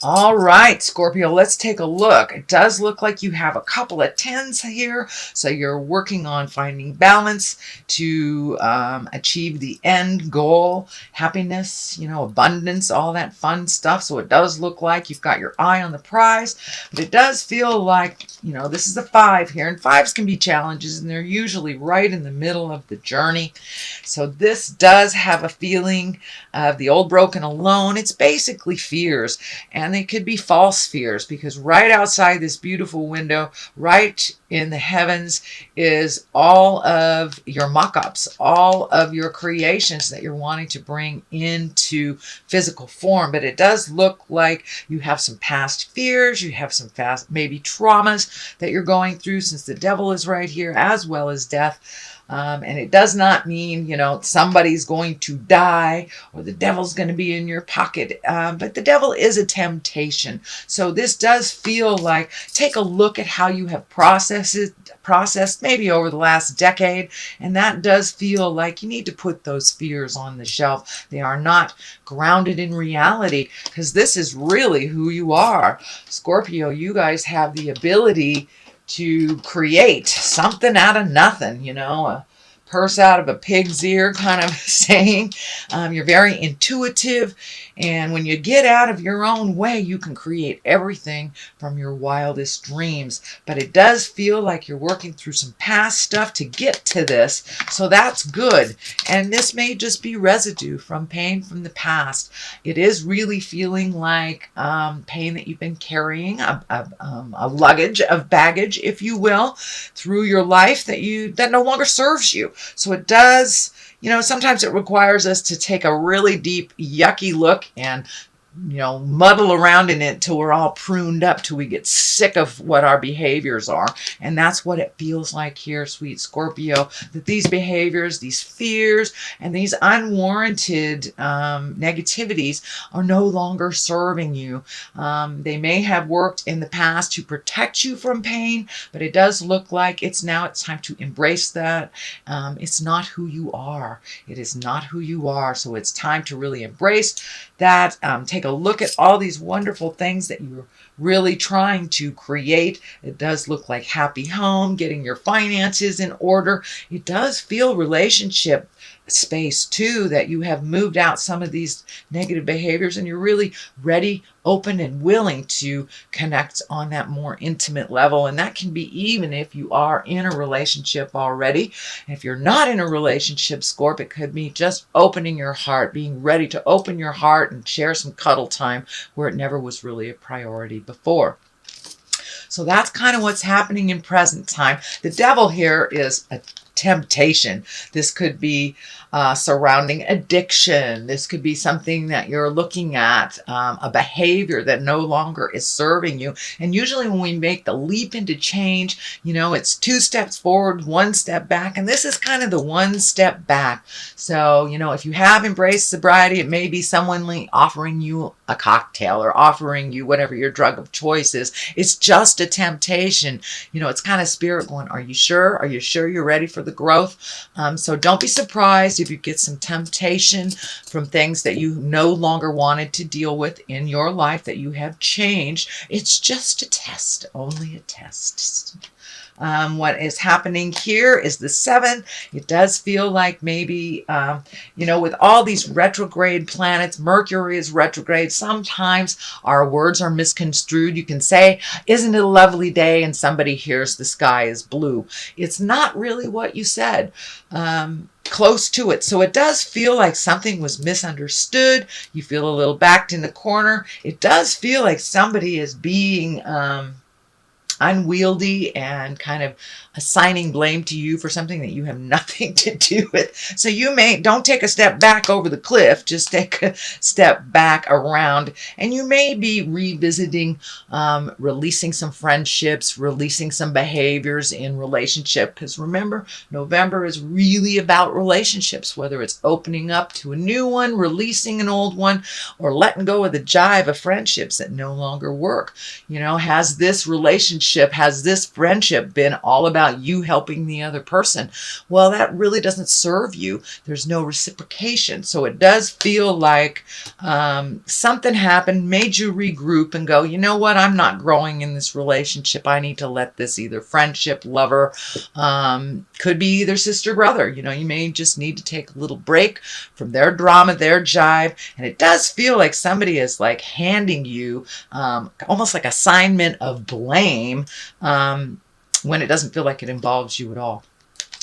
All right, Scorpio, let's take a look. It does look like you have a couple of tens here. So you're working on finding balance to achieve the end goal, happiness, abundance, all that fun stuff. So it does look like you've got your eye on the prize, but it does feel like, this is a 5 here, and 5s can be challenges, and they're usually right in the middle of the journey. So this does have a feeling of the old broken alone. It's basically fears, and they could be false fears, because right outside this beautiful window, right in the heavens, is all of your mock-ups, all of your creations that you're wanting to bring into physical form. But it does look like you have some past fears, you have some past maybe traumas that you're going through, since the devil is right here, as well as death. And it does not mean, somebody's going to die or the devil's going to be in your pocket. But the devil is a temptation. So this does feel like, take a look at how you have processed maybe over the last decade. And that does feel like you need to put those fears on the shelf. They are not grounded in reality, because this is really who you are. Scorpio, you guys have the ability to create something out of nothing, a purse out of a pig's ear kind of saying. You're very intuitive, and when you get out of your own way, you can create everything from your wildest dreams. But it does feel like you're working through some past stuff to get to this, so that's good. And this may just be residue from pain from the past. It is really feeling like pain that you've been carrying, a luggage of baggage, if you will, through your life that no longer serves you. So it does, sometimes it requires us to take a really deep, yucky look and muddle around in it till we're all pruned up, till we get sick of what our behaviors are. And that's what it feels like here, sweet Scorpio, that these behaviors, these fears, and these unwarranted negativities are no longer serving you. They may have worked in the past to protect you from pain, but it does look like it's time to embrace that. It's not who you are. It is not who you are. So it's time to really embrace that. Take a look at all these wonderful things that you're really trying to create. It does look like happy home, getting your finances in order. It does feel relationship space too, that you have moved out some of these negative behaviors and you're really ready, open, and willing to connect on that more intimate level. And that can be even if you are in a relationship already. And if you're not in a relationship, Scorp, it could be just opening your heart, being ready to open your heart and share some cuddle time where it never was really a priority before. So that's kind of what's happening in present time. The devil here is a temptation. This could be surrounding addiction. This could be something that you're looking at, a behavior that no longer is serving you. And usually when we make the leap into change, it's 2 steps forward, 1 step back. And this is kind of the 1 step back. So, if you have embraced sobriety, it may be someone offering you a cocktail or offering you whatever your drug of choice is. It's just a temptation. It's kind of spirit going, are you sure? Are you sure you're ready for the growth? So don't be surprised if you get some temptation from things that you no longer wanted to deal with in your life, that you have changed. It's just a test, only a test. What is happening here is the 7. It does feel like maybe, with all these retrograde planets, Mercury is retrograde. Sometimes our words are misconstrued. You can say, isn't it a lovely day? And somebody hears the sky is blue. It's not really what you said. Close to it. So it does feel like something was misunderstood. You feel a little backed in the corner. It does feel like somebody is being unwieldy and kind of assigning blame to you for something that you have nothing to do with. So don't take a step back over the cliff, just take a step back around, and you may be revisiting, releasing some friendships, releasing some behaviors in relationship. Because remember, November is really about relationships, whether it's opening up to a new one, releasing an old one, or letting go of the jive of friendships that no longer work. Has this relationship friendship, has this friendship been all about you helping the other person? Well, that really doesn't serve you. There's no reciprocation. So it does feel like something happened, made you regroup and go, you know what, I'm not growing in this relationship. I need to let this either friendship, lover, could be either sister, brother. You know, you may just need to take a little break from their drama, their jive. And it does feel like somebody is like handing you almost like assignment of blame when it doesn't feel like it involves you at all.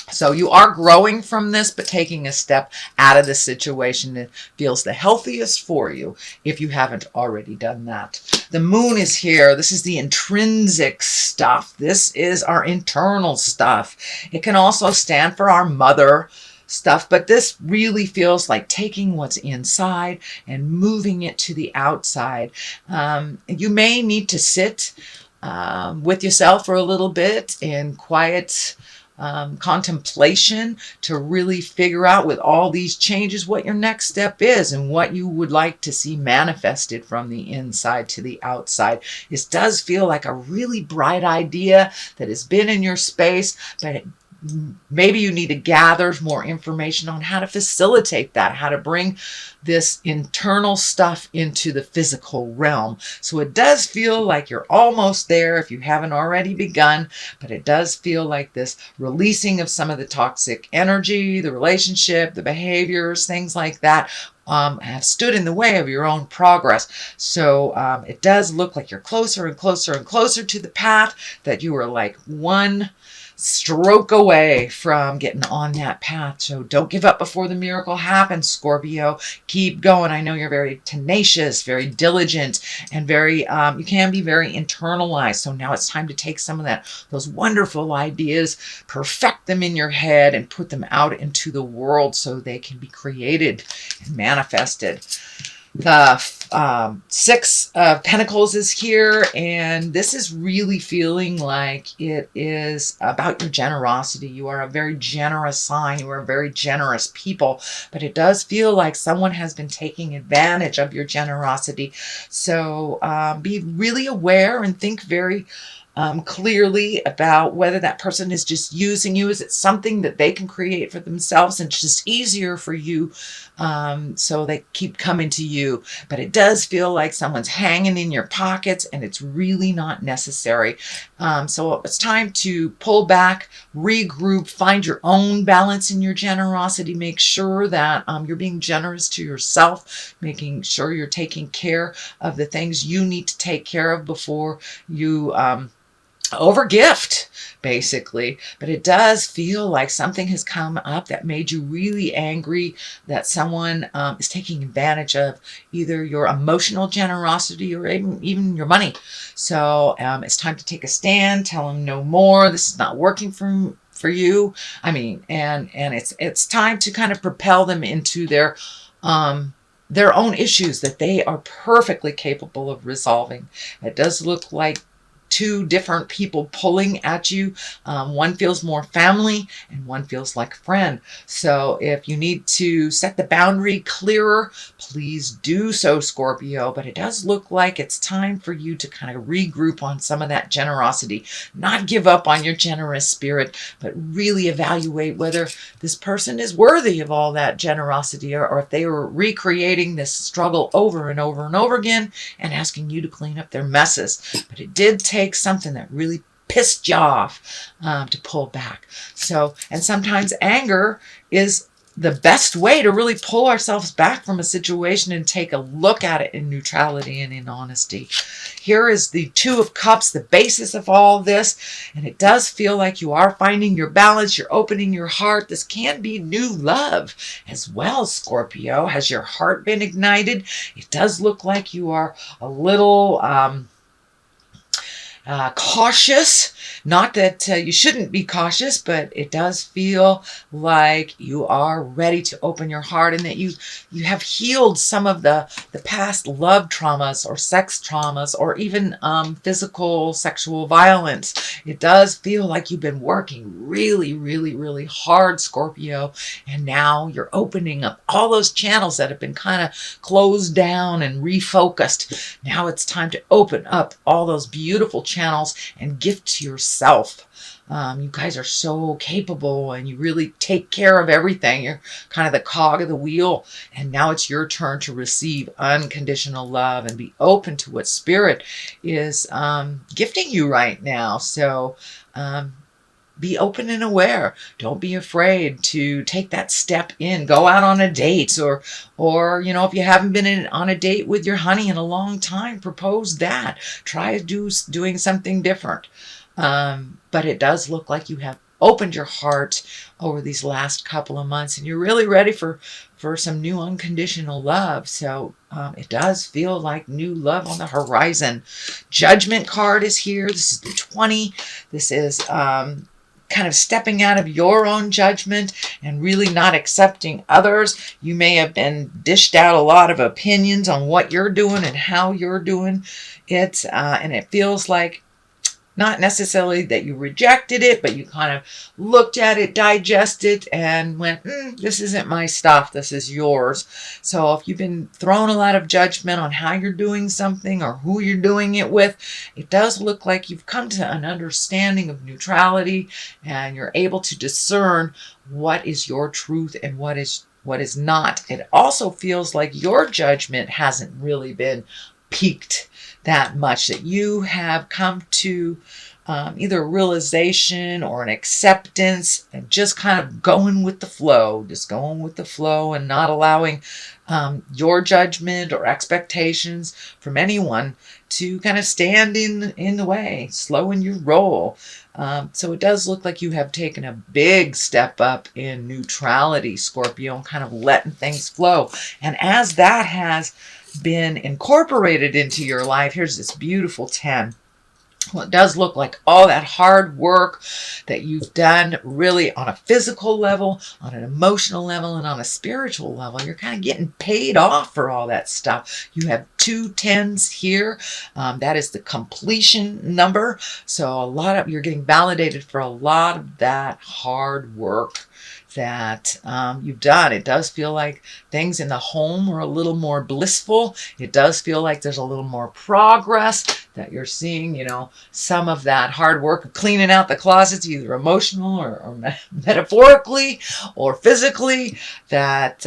So you are growing from this, but taking a step out of the situation that feels the healthiest for you if you haven't already done that. The moon is here. This is the intrinsic stuff. This is our internal stuff. It can also stand for our mother stuff, but this really feels like taking what's inside and moving it to the outside. You may need to sit with yourself for a little bit in quiet contemplation to really figure out with all these changes what your next step is and what you would like to see manifested from the inside to the outside. It does feel like a really bright idea that has been in your space, but maybe you need to gather more information on how to facilitate that, how to bring this internal stuff into the physical realm. So it does feel like you're almost there if you haven't already begun, but it does feel like this releasing of some of the toxic energy, the relationship, the behaviors, things like that have stood in the way of your own progress. So it does look like you're closer and closer and closer to the path, that you are like one stroke away from getting on that path. So don't give up before the miracle happens, Scorpio. Keep going. I know you're very tenacious, very diligent, and very, you can be very internalized. So now it's time to take some of those wonderful ideas, perfect them in your head, and put them out into the world so they can be created and manifested. The Six of Pentacles is here, and this is really feeling like it is about your generosity. You are a very generous sign. You are very generous people, but it does feel like someone has been taking advantage of your generosity. So be really aware and think very clearly about whether that person is just using you. Is it something that they can create for themselves and it's just easier for you, so they keep coming to you? But it does feel like someone's hanging in your pockets and it's really not necessary. So it's time to pull back, regroup, find your own balance in your generosity. Make sure that you're being generous to yourself, making sure you're taking care of the things you need to take care of before you overgift, basically. But it does feel like something has come up that made you really angry, that someone is taking advantage of either your emotional generosity or even your money. So it's time to take a stand, tell them no more. This is not working for you. I mean, and it's time to kind of propel them into their own issues that they are perfectly capable of resolving. It does look like two different people pulling at you. One feels more family and one feels like a friend. So if you need to set the boundary clearer, please do so, Scorpio. But it does look like it's time for you to kind of regroup on some of that generosity. Not give up on your generous spirit, but really evaluate whether this person is worthy of all that generosity, or if they were recreating this struggle over and over and over again and asking you to clean up their messes. But it did take something that really pissed you off to pull back. So, and sometimes anger is the best way to really pull ourselves back from a situation and take a look at it in neutrality and in honesty. Here is the Two of Cups, the basis of all this, and it does feel like you are finding your balance. You're opening your heart. This can be new love as well, Scorpio. Has your heart been ignited? It does look like you are a little cautious. Not that you shouldn't be cautious, but it does feel like you are ready to open your heart, and that you have healed some of the past love traumas or sex traumas, or even physical sexual violence. It does feel like you've been working really, really, really hard, Scorpio, and now you're opening up all those channels that have been kind of closed down and refocused. Now it's time to open up all those beautiful channels and gift to yourself. You guys are so capable and you really take care of everything. You're kind of the cog of the wheel. And now it's your turn to receive unconditional love and be open to what Spirit is gifting you right now. So be open and aware. Don't be afraid to take that step in. Go out on a date, or you know, if you haven't been on a date with your honey in a long time, propose that. Try doing something different. But it does look like you have opened your heart over these last couple of months, and you're really ready for some new unconditional love. So it does feel like new love on the horizon. Judgment card is here. This is the 20. This is kind of stepping out of your own judgment and really not accepting others. You may have been dished out a lot of opinions on what you're doing and how you're doing it, and it feels like not necessarily that you rejected it, but you kind of looked at it, digested, and went, this isn't my stuff, this is yours. So if you've been thrown a lot of judgment on how you're doing something or who you're doing it with, it does look like you've come to an understanding of neutrality, and you're able to discern what is your truth and what is not. It also feels like your judgment hasn't really been piqued that much, that you have come to either a realization or an acceptance and just kind of going with the flow, and not allowing your judgment or expectations from anyone to kind of stand in the way, slowing your roll. So it does look like you have taken a big step up in neutrality, Scorpio, and kind of letting things flow. And as that has been incorporated into your life, here's this beautiful 10. Well, it does look like all that hard work that you've done, really on a physical level, on an emotional level, and on a spiritual level, you're kind of getting paid off for all that stuff. You have 2 10s here. That is the completion number. So you're getting validated for a lot of that hard work that you've done. It does feel like things in the home are a little more blissful. It does feel like there's a little more progress, that you're seeing, you know, some of that hard work of cleaning out the closets, either emotional or metaphorically or physically, that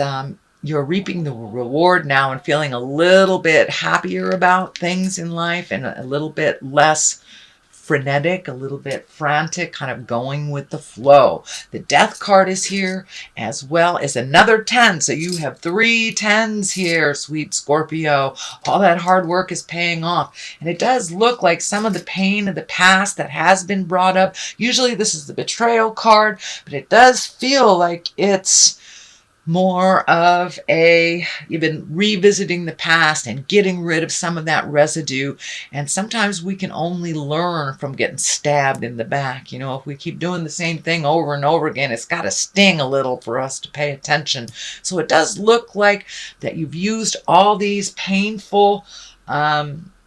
you're reaping the reward now and feeling a little bit happier about things in life and a little bit less frenetic, a little bit frantic, kind of going with the flow. The Death card is here, as well as another 10. So you have 3 10s here, sweet Scorpio. All that hard work is paying off. And it does look like some of the pain of the past that has been brought up. Usually this is the Betrayal card, but it does feel like it's more of you've been revisiting the past and getting rid of some of that residue. And sometimes we can only learn from getting stabbed in the back. You know, if we keep doing the same thing over and over again, it's got to sting a little for us to pay attention. So it does look like that you've used all these painful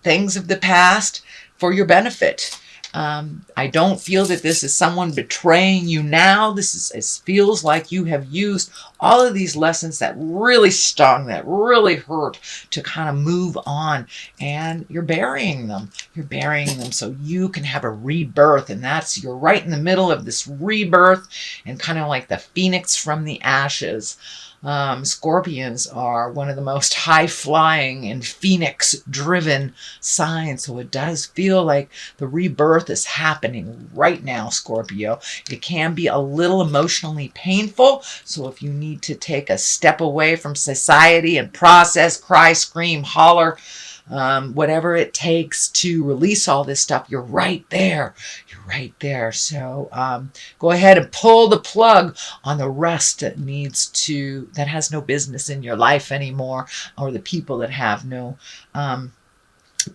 things of the past for your benefit. I don't feel that this is someone betraying you now. It feels like you have used all of these lessons that really stung, that really hurt, to kind of move on, and you're burying them. You're burying them so you can have a rebirth, and you're right in the middle of this rebirth, and kind of like the phoenix from the ashes. Scorpions are one of the most high-flying and phoenix-driven signs, so it does feel like the rebirth is happening right now, Scorpio. It can be a little emotionally painful, so if you need to take a step away from society and process, cry, scream, holler, whatever it takes to release all this stuff, you're right there. You're right there. So go ahead and pull the plug on the rest that has no business in your life anymore, or the people that have no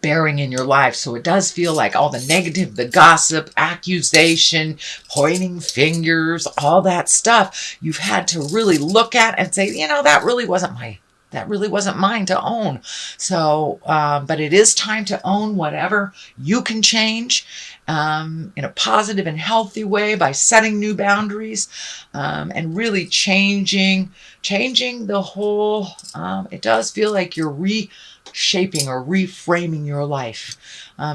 bearing in your life. So it does feel like all the negative, the gossip, accusation, pointing fingers, all that stuff, you've had to really look at and say, you know, that really wasn't mine to own. So, but it is time to own whatever you can change in a positive and healthy way by setting new boundaries, and really changing the whole, it does feel like you're shaping or reframing your life.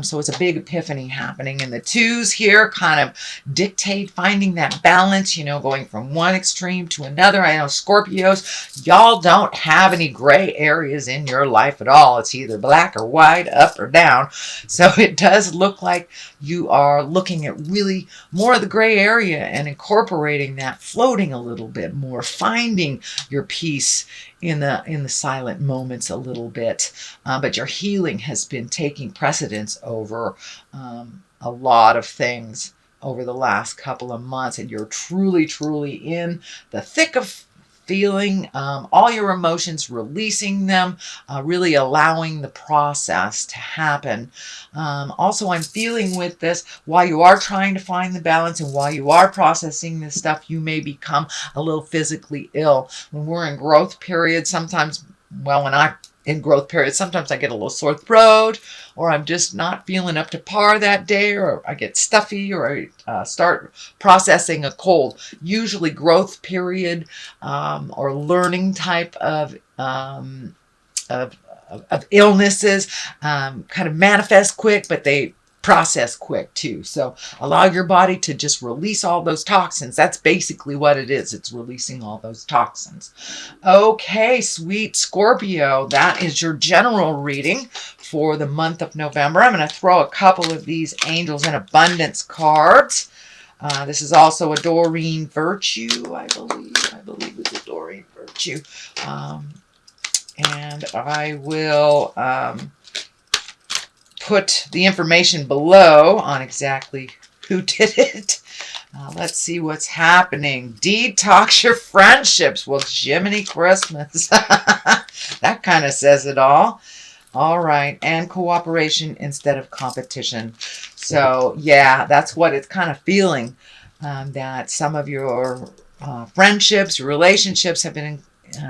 So it's a big epiphany happening. And the twos here kind of dictate finding that balance, going from one extreme to another. I know Scorpios, y'all don't have any gray areas in your life at all. It's either black or white, up or down. So it does look like you are looking at really more of the gray area and incorporating that, floating a little bit more, finding your peace in the silent moments a little bit. But your healing has been taking precedence over a lot of things over the last couple of months, and you're truly in the thick of feeling all your emotions, releasing them, really allowing the process to happen. Also, I'm feeling with this, while you are trying to find the balance and while you are processing this stuff, you may become a little physically ill. When we're in growth period, sometimes, well, when I'm in growth period, sometimes I get a little sore throat, or I'm just not feeling up to par that day, or I get stuffy, or I start processing a cold. Usually growth period or learning type of illnesses kind of manifest quick, but they process quick too. So allow your body to just release all those toxins. That's basically what it is. It's releasing all those toxins. Okay, sweet Scorpio, that is your general reading for the month of November. I'm going to throw a couple of these Angels in Abundance cards. This is also a Doreen Virtue, I believe it's a Doreen Virtue. And I will put the information below on exactly who did it. Let's see what's happening. Detox your friendships. Well, Jiminy Christmas. That kind of says it all. All right. And cooperation instead of competition. So, yeah, that's what it's kind of feeling. That some of your friendships, your relationships have been in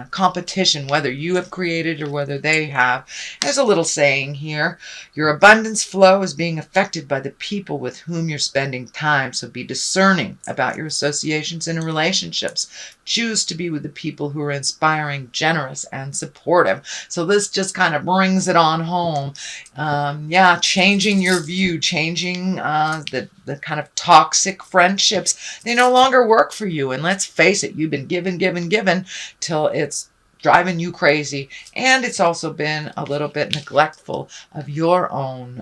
competition, whether you have created or whether they have. There's a little saying here: your abundance flow is being affected by the people with whom you're spending time. So be discerning about your associations and relationships. Choose to be with the people who are inspiring, generous, and supportive. So this just kind of brings it on home. Yeah, changing your view, changing the kind of toxic friendships. They no longer work for you. And let's face it, you've been given till it's driving you crazy. And it's also been a little bit neglectful of your own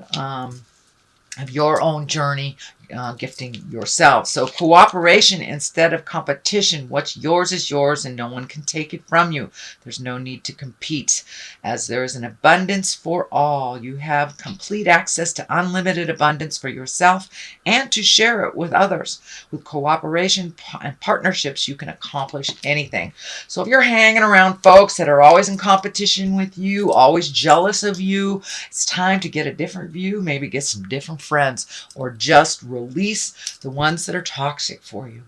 journey, gifting yourself. So cooperation instead of competition. What's yours is yours and no one can take it from you. There's no need to compete, as there is an abundance for all. You have complete access to unlimited abundance for yourself and to share it with others. With cooperation and partnerships, you can accomplish anything. So if you're hanging around folks that are always in competition with you, always jealous of you, it's time to get a different view, maybe get some different friends, or just release the ones that are toxic for you.